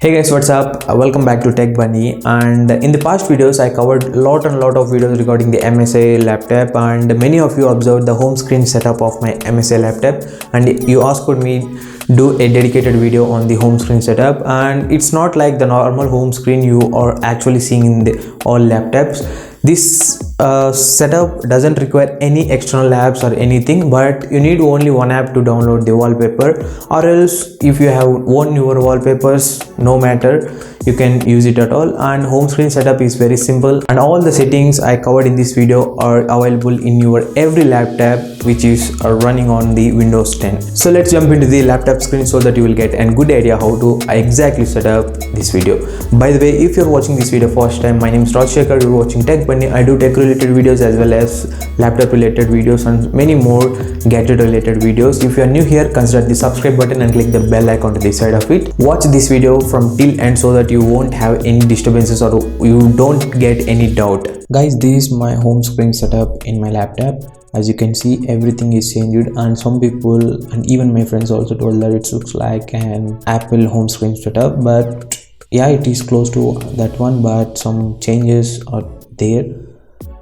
Hey guys, what's up? Welcome back to Tech Bunny. And in the past videos I covered a lot of videos regarding the MSI laptop, and many of you observed the home screen setup of my MSI laptop, and you asked me do a dedicated video on the home screen setup. And it's not like the normal home screen you are actually seeing in all laptops. This setup doesn't require any external apps or anything, but you need only one app to download the wallpaper, or else if you have own your wallpapers, no matter, you can use it at all. And home screen setup is very simple, and all the settings I covered in this video are available in your every laptop which is running on the Windows 10. So let's jump into the laptop screen so that you will get a good idea how to exactly set up this video. By the way, if you're watching this video first time, my name is Rajshekhar. You're watching Tech Bunny. I do tech related videos as well as laptop related videos and many more gadget related videos. If you are new here, consider the subscribe button and click the bell icon to the side of it. Watch this video from till end so that you won't have any disturbances or you don't get any doubt. Guys, this is my home screen setup in my laptop. As you can see, everything is changed, and some people and even my friends also told that it looks like an Apple home screen setup, but yeah, it is close to that one, but some changes are there.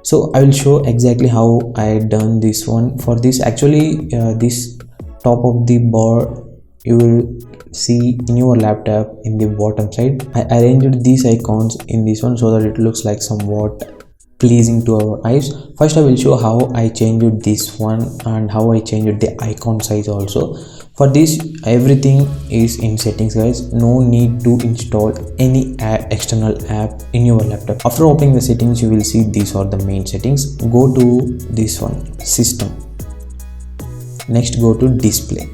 So I will show exactly how I done this one. For this, actually this top of the bar you will see in your laptop in the bottom side. I arranged these icons in this one so that it looks like somewhat pleasing to our eyes. First I will show how I changed this one and how I changed the icon size also. For this, everything is in settings, guys. No need to install any external app in your laptop. After opening the settings, you will see these are the main settings. Go to this one, system. Next, go to display.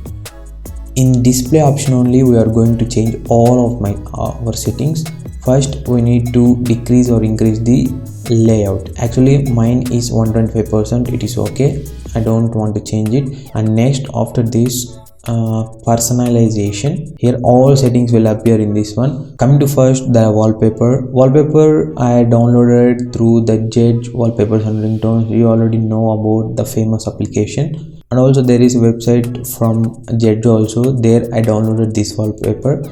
In display option only, we are going to change all of our settings. First, we need to decrease or increase the layout. Actually mine is 125%. It is okay, I don't want to change it. And next, after this, personalization. Here all settings will appear in this one. Coming to first, the wallpaper I downloaded through the Jedge wallpapers and ringtones. You already know about the famous application, and also there is a website from Jedge also. There I downloaded this wallpaper.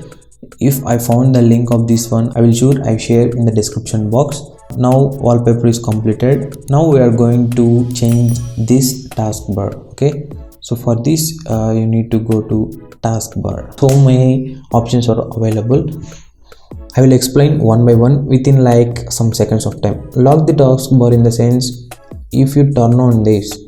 If I found the link of this one, I will share in the description box. Now wallpaper is completed. Now we are going to change this taskbar. Okay, so for this you need to go to taskbar. So many options are available. I will explain one by one within like some seconds of time. Lock the taskbar in the sense, if you turn on this,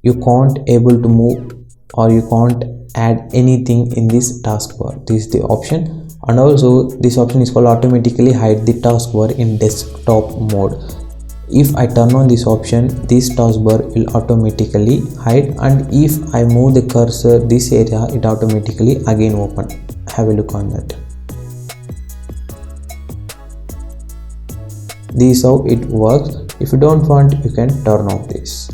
you can't able to move or you can't add anything in this taskbar. This is the option. And also this option is called automatically hide the taskbar in desktop mode. If I turn on this option, this taskbar will automatically hide, and if I move the cursor this area, it automatically again open. Have a look on that. This is how it works. If you don't want, you can turn off this.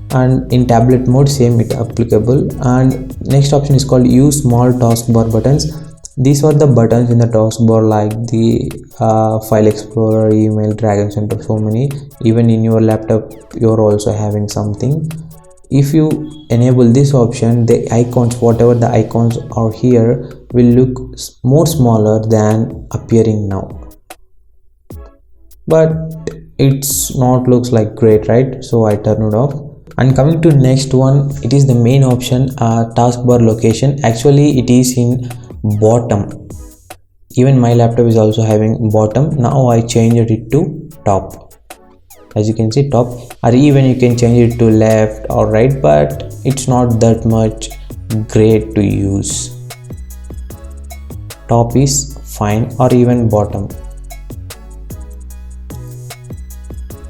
And in tablet mode, same it applicable. And next option is called use small taskbar buttons. These are the buttons in the taskbar like the file explorer, email, drag and center, so many. Even in your laptop you're also having something. If you enable this option, the icons, whatever the icons are here, will look more smaller than appearing now, but it's not looks like great, right? So I turn it off. And coming to next one, it is the main option, taskbar location. Actually it is in bottom. Even my laptop is also having bottom. Now I changed it to top. As you can see, top, or even you can change it to left or right, but it's not that much great to use. Top is fine, or even bottom.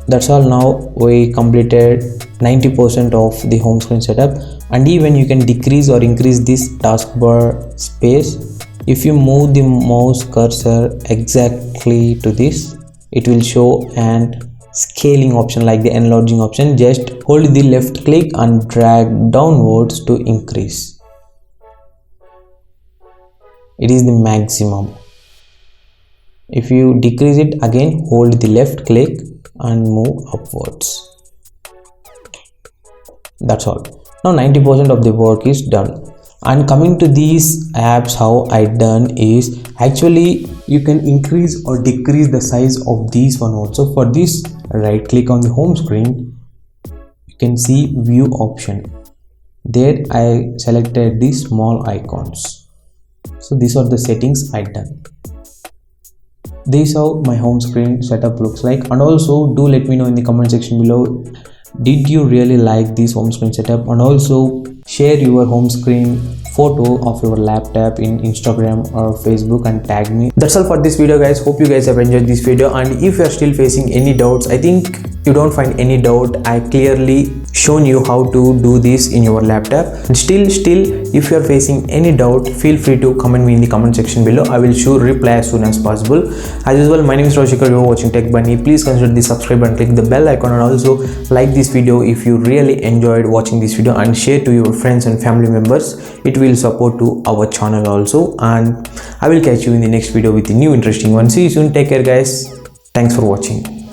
That's all. Now we completed 90% of the home screen setup. And even you can decrease or increase this taskbar space. If you move the mouse cursor exactly to this, it will show an scaling option like the enlarging option. Just hold the left click and drag downwards to increase. It is the maximum. If you decrease it, again hold the left click and move upwards. That's all. Now 90% of the work is done. And coming to these apps, how I done is actually you can increase or decrease the size of these one also. For this, right click on the home screen, you can see view option. There I selected these small icons. So these are the settings I done. This is how my home screen setup looks like. And also do let me know in the comment section below, did you really like this home screen setup? And also share your home screen photo of your laptop in Instagram or Facebook and tag me. That's all for this video guys. Hope you guys have enjoyed this video, and if you are still facing any doubts, I think you don't find any doubt, I clearly shown you how to do this in your laptop. And still if you are facing any doubt, feel free to comment me in the comment section below. I will sure reply as soon as possible. As usual, my name is Roshikar, you are watching Tech Bunny. Please consider the subscribe and click the bell icon, and also like this video if you really enjoyed watching this video, and share to your friends and family members. It will support to our channel also, and I will catch you in the next video with a new interesting one. See you soon. Take care guys. Thanks for watching.